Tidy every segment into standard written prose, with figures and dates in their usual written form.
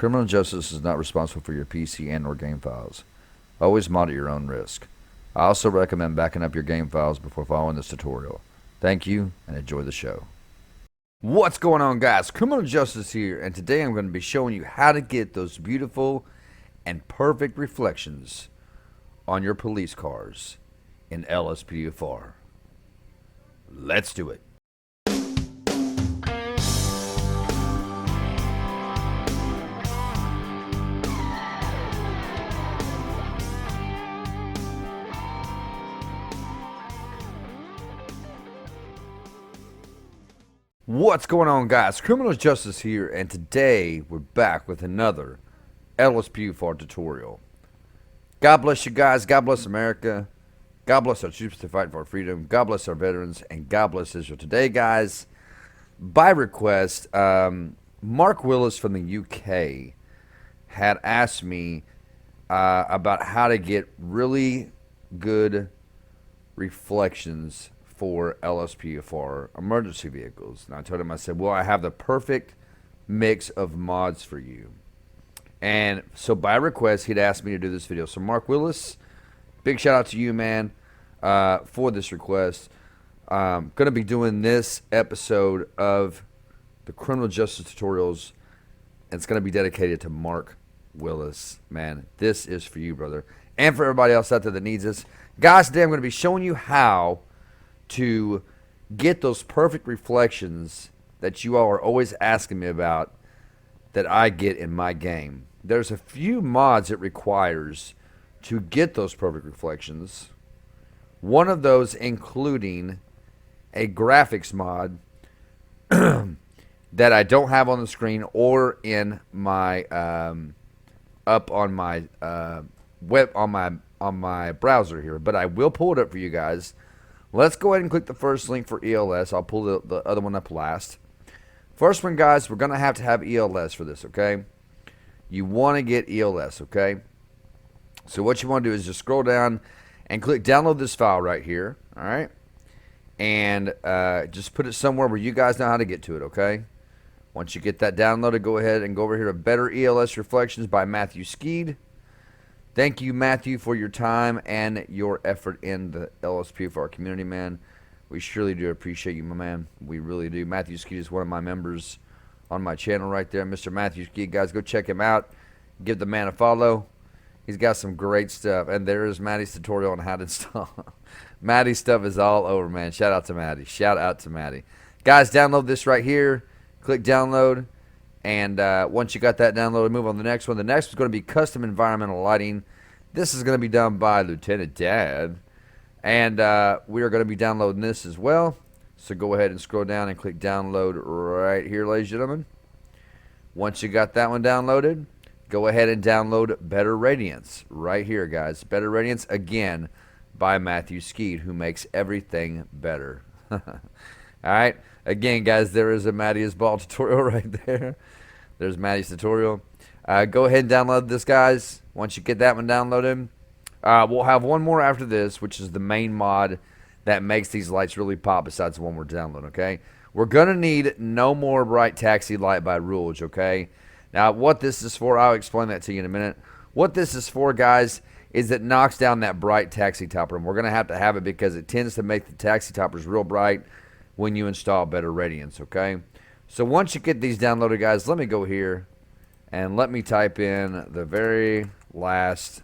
Criminal justice is not responsible for your PC and or game files. Always mod at your own risk. I also recommend backing up your game files before following this tutorial. Thank you, and enjoy the show. What's going on, guys? Criminal Justice here, and today I'm going to be showing you how to get those beautiful and perfect reflections on your police cars in LSPDFR. Let's do it. What's going on, guys? Criminal Justice here, and today we're back with another LSPDFR tutorial. God bless you guys, God bless America, God bless our troops to fight for our freedom, God bless our veterans, and God bless Israel. Today, guys, by request, Mark Willis from the UK had asked me about how to get really good reflections for LSPDFR emergency vehicles. And I told him, I said, well, I have the perfect mix of mods for you. And so by request, he'd asked me to do this video. So Mark Willis, big shout out to you, man, for this request. Going to be doing this episode of the criminal justice tutorials, and it's going to be dedicated to Mark Willis. Man, this is for you, brother, and for everybody else out there that needs this. Guys, today I'm going to be showing you how to get those perfect reflections that you all are always asking me about that I get in my game. There's a few mods it requires to get those perfect reflections. One of those including a graphics mod that I don't have on the screen or in my up on my web on my browser here, but I will pull it up for you guys. Let's go ahead and click the first link for ELS. I'll pull the other one up last. First one, guys, we're going to have ELS for this, okay? You want to get ELS, okay? So what you want to do is just scroll down and click download this file right here, all right? And just put it somewhere where you guys know how to get to it, okay? Once you get that downloaded, go ahead and go over here to Better ELS Reflections by Skead. Thank you, Matthew, for your time and your effort in the LSPDFR community, man. We surely do appreciate you, my man. We really do. Skead is one of my members on my channel right there. Mr. Skead, guys, go check him out. Give the man a follow. He's got some great stuff. And there is Matty's tutorial on how to install. Matty's stuff is all over, man. Shout out to Matty. Shout out to Matty. Guys, download this right here. Click download. And once you got that downloaded, move on to the next one. The next is going to be custom environmental lighting. This is going to be done by Lieutenant Dad. And we are going to be downloading this as well. So go ahead and scroll down and click download right here, ladies and gentlemen. Once you got that one downloaded, go ahead and download Better Radiance right here, guys. Better Radiance, again, by Skead, who makes everything better. All right. Again, guys, there is a MattyIsBall tutorial right there. There's Matty's tutorial. Go ahead and download this, guys. Once you get that one downloaded, we'll have one more after this, which is the main mod that makes these lights really pop besides the one we're downloading, okay? We're going to need no more bright taxi light by Rulge, okay? Now, what this is for, I'll explain that to you in a minute. What this is for, guys, is it knocks down that bright taxi topper, and we're going to have it because it tends to make the taxi toppers real bright when you install Better Radiance, okay? So once you get these downloaded, guys, let me go here and let me type in the very last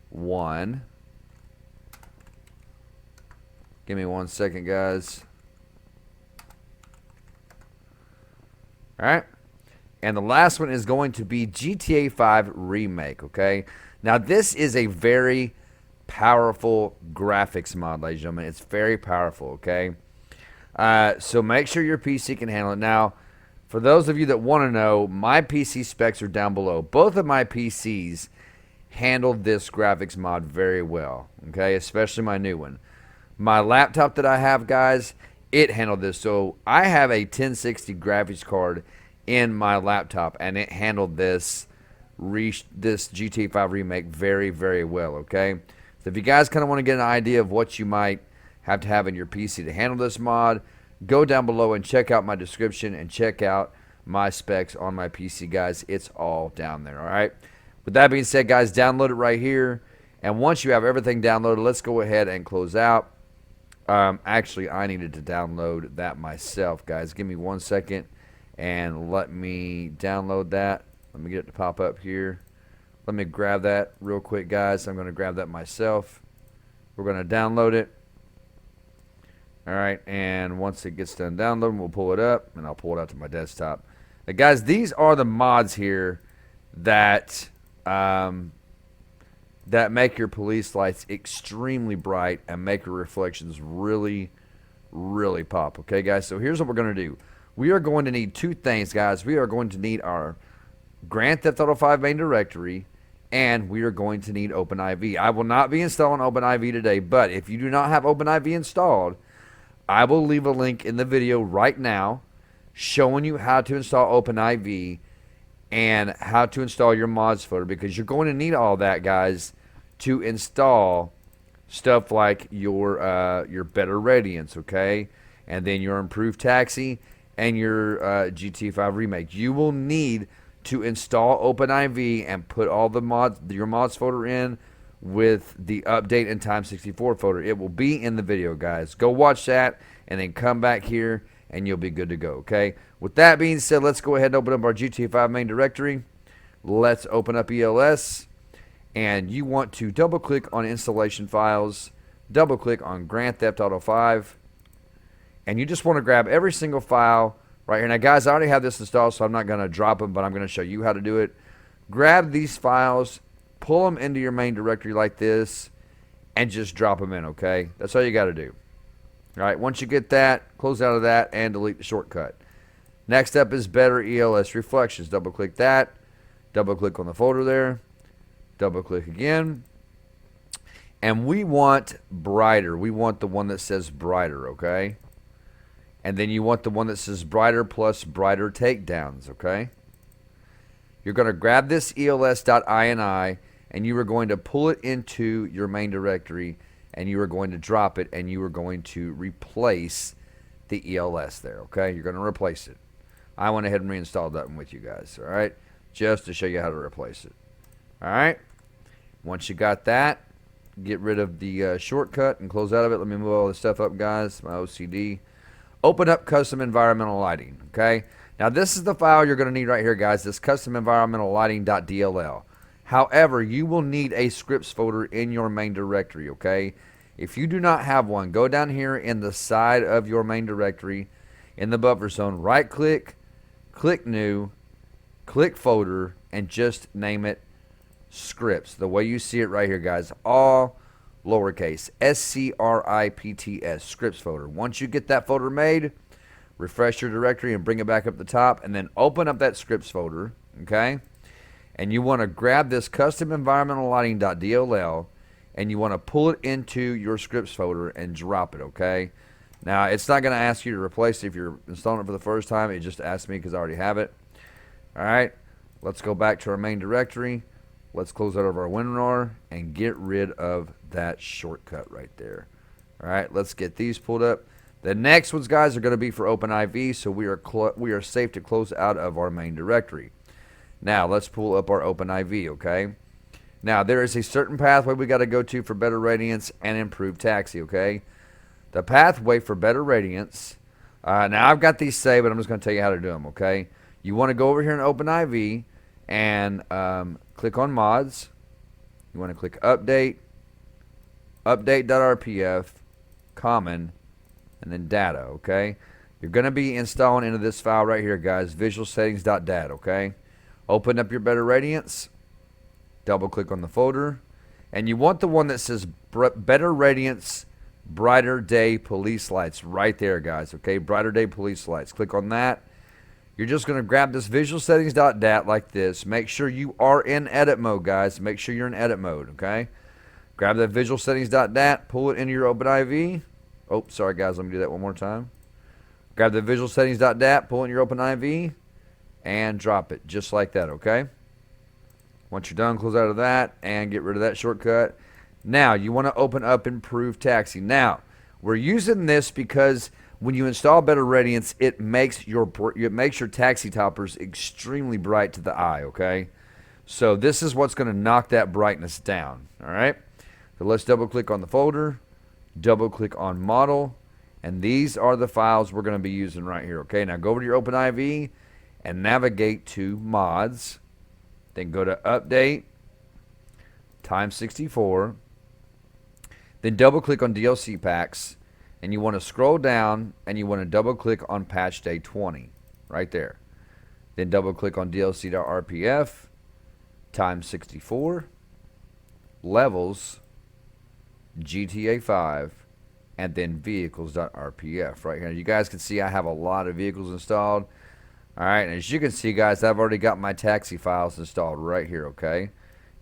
one. Give me 1 second, guys. All right. And the last one is going to be GTA 5 Remake, okay? Now, this is a very powerful graphics mod, ladies and gentlemen. It's very powerful, okay? So make sure your PC can handle it. Now, for those of you that want to know, my PC specs are down below. Both of my PCs handled this graphics mod very well, okay? Especially my new one. My laptop that I have, guys, it handled this. So I have a 1060 graphics card in my laptop, and it handled this GTA 5 Remake very, very well, okay? So if you guys kind of want to get an idea of what you might have to have in your PC to handle this mod, go down below and check out my description and check out my specs on my PC, guys. It's all down there, all right? With that being said, guys, download it right here. And once you have everything downloaded, let's go ahead and close out. Actually, I needed to download that myself, guys. Give me 1 second and let me download that. Let me get it to pop up here. Let me grab that real quick, guys. I'm going to grab that myself. We're going to download it. All right, and once it gets done downloading, we'll pull it up, and I'll pull it out to my desktop. Now, guys, these are the mods here that that make your police lights extremely bright and make your reflections really, really pop. Okay, guys, so here's what we're going to do. We are going to need two things, guys. We are going to need our Grand Theft Auto 5 main directory, and we are going to need OpenIV. I will not be installing OpenIV today, but if you do not have OpenIV installed, I will leave a link in the video right now showing you how to install OpenIV and how to install your mods folder, because you're going to need all that, guys, to install stuff like your better Radiance, okay, and then your improved taxi and your GTAV Remake. You will need to install OpenIV and put all the mods, your mods folder in with the update and time 64 folder. It will be in the video, guys. Go watch that and then come back here and you'll be good to go, okay? With that being said, let's go ahead and open up our GTA 5 main directory. Let's open up ELS, and you want to double click on installation files, double click on Grand Theft Auto 5, and you just want to grab every single file right here. Now, guys, I already have this installed, so I'm not going to drop them, but I'm going to show you how to do it. Grab these files, pull them into your main directory like this, and just drop them in, okay? That's all you got to do. All right, once you get that, close out of that and delete the shortcut. Next up is Better ELS Reflections. Double click that, double click on the folder there, double click again, and we want brighter. We want the one that says brighter, okay? And then you want the one that says brighter plus brighter takedowns, okay? You're going to grab this ELS.ini and you are going to pull it into your main directory, and you are going to drop it, and you are going to replace the ELS there, okay? You're going to replace it. I went ahead and reinstalled that one with you guys, all right? Just to show you how to replace it, all right? Once you got that, get rid of the shortcut and close out of it. Let me move all this stuff up, guys, my OCD. Open up custom environmental lighting, okay? Now, this is the file you're going to need right here, guys, this custom environmental lighting.dll. However, you will need a scripts folder in your main directory, okay? If you do not have one, go down here in the side of your main directory in the buffer zone, right-click, click New, click Folder, and just name it Scripts. The way you see it right here, guys, all lowercase, SCRIPTS, Scripts folder. Once you get that folder made, refresh your directory and bring it back up the top, and then open up that Scripts folder, okay? And you want to grab this custom environmental lighting.dll, and you want to pull it into your scripts folder and drop it, okay? Now, it's not going to ask you to replace it if you're installing it for the first time. It just asked me because I already have it. All right, let's go back to our main directory. Let's close out of our WinRAR and get rid of that shortcut right there. All right, let's get these pulled up. The next ones, guys, are going to be for OpenIV, so we are safe to close out of our main directory. Now, let's pull up our OpenIV, okay? Now, there is a certain pathway we got to go to for better Radiance and improved taxi, okay? The pathway for better Radiance, now I've got these saved, but I'm just going to tell you how to do them, okay? You want to go over here in OpenIV and click on Mods. You want to click Update, Update.rpf, Common, and then Data, okay? You're going to be installing into this file right here, guys, visualsettings.dat, okay? Open up your better Radiance, double click on the folder, and you want the one that says Better Radiance Brighter Day Police Lights right there, guys, okay? Brighter Day Police Lights. Click on that. You're just going to grab this visualsettings.dat like this. Make sure you are in edit mode, guys. Make sure you're in edit mode, okay? Grab that visualsettings.dat, pull it into your OpenIV. Oh, sorry, guys. Let me do that one more time. Grab the visualsettings.dat, pull in your OpenIV, and drop it just like that, okay? Once you're done, close out of that and get rid of that shortcut. Now, you want to open up Improved Taxi. Now, we're using this because when you install better Radiance, it makes your taxi toppers extremely bright to the eye, okay? So this is what's going to knock that brightness down, all right? So let's double-click on the folder, double-click on model, and these are the files we're going to be using right here, okay? Now go over to your OpenIV and navigate to mods, then go to update, times 64, then double-click on DLC packs, and you want to scroll down and you want to double click on patch day 20 right there. Then double click on DLC.rpf times 64 levels GTA 5 and then vehicles.rpf right here. You guys can see I have a lot of vehicles installed. Alright, and as you can see, guys, I've already got my taxi files installed right here, okay?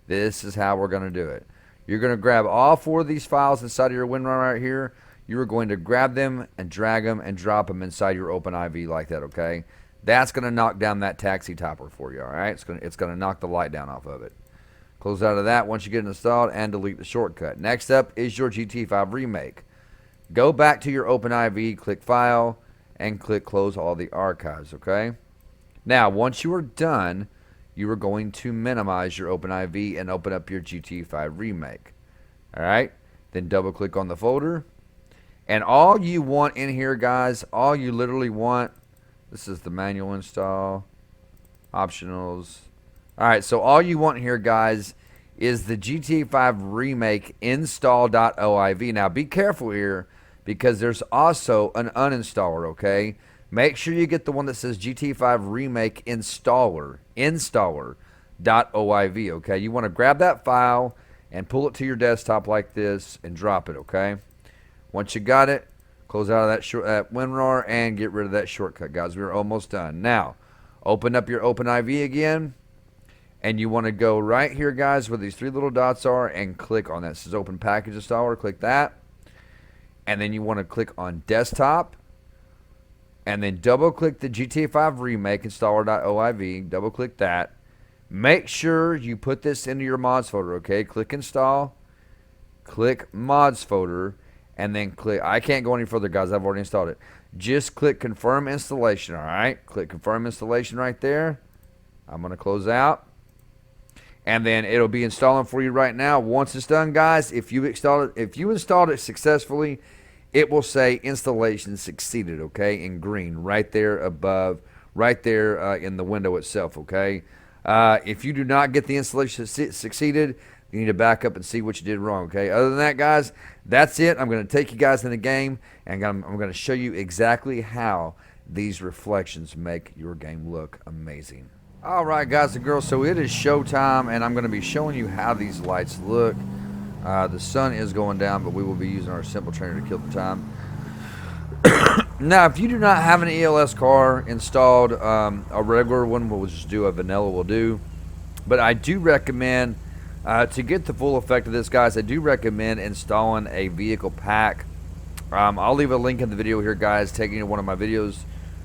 This is how we're going to do it. You're going to grab all 4 of these files inside of your WinRAR right here. You are going to grab them and drag them and drop them inside your OpenIV like that, okay? That's going to knock down that taxi topper for you, all right? It's going to knock the light down off of it. Close out of that once you get it installed and delete the shortcut. Next up is your GTAV Remake. Go back to your OpenIV, click File, and click Close all the archives, okay? Now, once you are done, you are going to minimize your OpenIV and open up your GTAV Remake, all right? Then double-click on the folder. And all you want in here, guys, all you literally want, this is the manual install, optionals. All right, so all you want here, guys, is the GTA 5 Remake install.oiv. Now, be careful here because there's also an uninstaller, okay? Make sure you get the one that says GTA 5 Remake installer.oiv, okay? You want to grab that file and pull it to your desktop like this and drop it, okay? Once you got it, close out of that WinRAR and get rid of that shortcut, guys. We're almost done. Now, open up your OpenIV again, and you want to go right here, guys, where these 3 little dots are, and click on that. It says Open Package Installer. Click that. And then you want to click on Desktop, and then double-click the GTA 5 Remake installer.oiv. Double-click that. Make sure you put this into your mods folder, okay? Click Install, click Mods folder, and then click, I can't go any further, guys, I've already installed it. Just click Confirm Installation, all right? Click Confirm Installation right there. I'm going to close out. And then it'll be installing for you right now. Once it's done, guys, if you installed it successfully, it will say Installation Succeeded, okay, in green, right there above, right there in the window itself, okay? If you do not get the installation succeeded, you need to back up and see what you did wrong, okay? Other than that, guys, that's it. I'm going to take you guys in the game, and I'm going to show you exactly how these reflections make your game look amazing. All right, guys and girls, so it is showtime, and I'm going to be showing you how these lights look. The sun is going down, but we will be using our simple trainer to kill the time. Now, if you do not have an ELS car installed, a regular one will just do, a vanilla will do. But I do recommend, to get the full effect of this, guys, I do recommend installing a vehicle pack. I'll leave a link in the video here, guys, taking you to one of my videos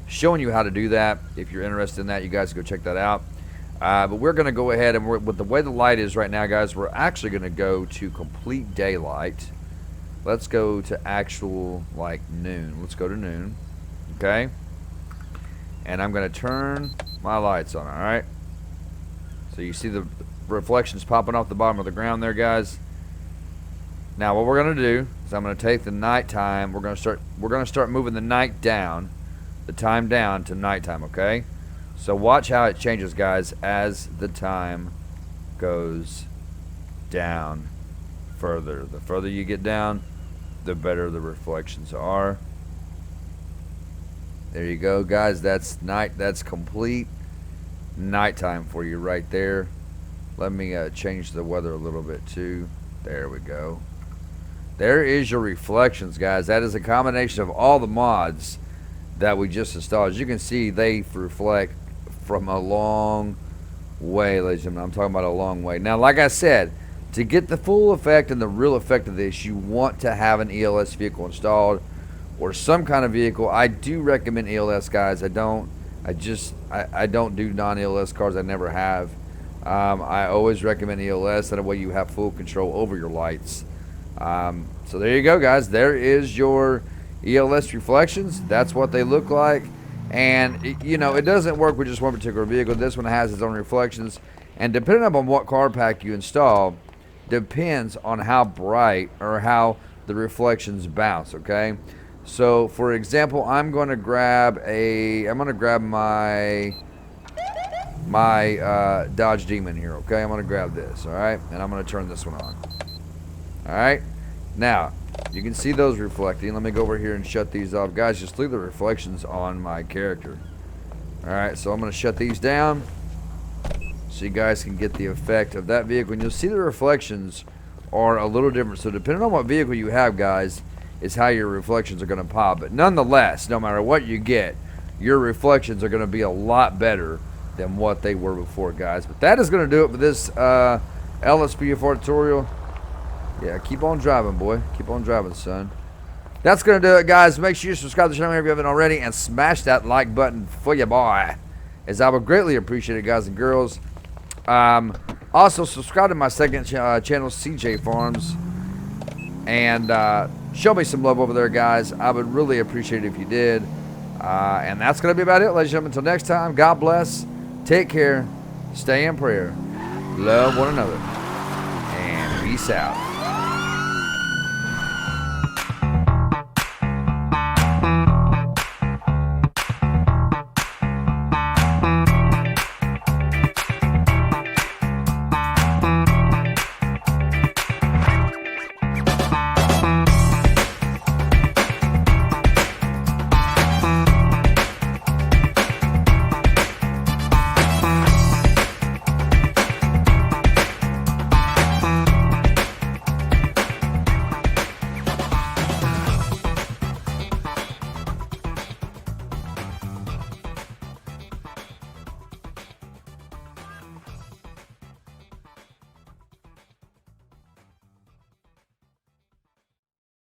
showing you how to do that. If you're interested in that, you guys go check that out. But we're going to go ahead and with the way the light is right now, guys, we're actually going to go to complete daylight. Let's go to actual, like, noon. Let's go to noon, okay? And I'm going to turn my lights on, all right? So you see the reflections popping off the bottom of the ground there, guys. Now what we're going to do is I'm going to take the nighttime. We're going to start moving the night down, the time down to nighttime, okay? So watch how it changes, guys, as the time goes down further. The further you get down, the better the reflections are. There you go, guys. That's night. That's complete nighttime for you right there. Let me change the weather a little bit too. There we go. There is your reflections, guys. That is a combination of all the mods that we just installed. As you can see, they reflect from a long way, ladies and gentlemen. I'm talking about a long way. Now, like I said, to get the full effect and the real effect of this, you want to have an ELS vehicle installed or some kind of vehicle. I do recommend ELS, guys. I don't do non-ELS cars. I never have. I always recommend ELS. That way you have full control over your lights. So there you go, guys. There is your ELS Reflections, that's what they look like. And, you know, it doesn't work with just one particular vehicle. This one has its own reflections. And depending upon what card pack you install, depends on how bright or how the reflections bounce, okay? So, for example, I'm going to grab my Dodge Demon here, okay? I'm going to grab this, all right? And I'm going to turn this one on. All right? Now, you can see those reflecting. Let me go over here and shut these off. Guys, just leave the reflections on my character. All right, so I'm going to shut these down so you guys can get the effect of that vehicle. And you'll see the reflections are a little different. So depending on what vehicle you have, guys, is how your reflections are going to pop. But nonetheless, no matter what you get, your reflections are going to be a lot better than what they were before, guys. But that is going to do it for this LSPDFR tutorial. Yeah, keep on driving, boy. Keep on driving, son. That's going to do it, guys. Make sure you subscribe to the channel if you haven't already, and smash that like button for you, boy, as I would greatly appreciate it, guys and girls. Also, subscribe to my second channel, CJ Farms, and show me some love over there, guys. I would really appreciate it if you did. And that's going to be about it, ladies and gentlemen. Until next time, God bless. Take care. Stay in prayer. Love one another. And peace out.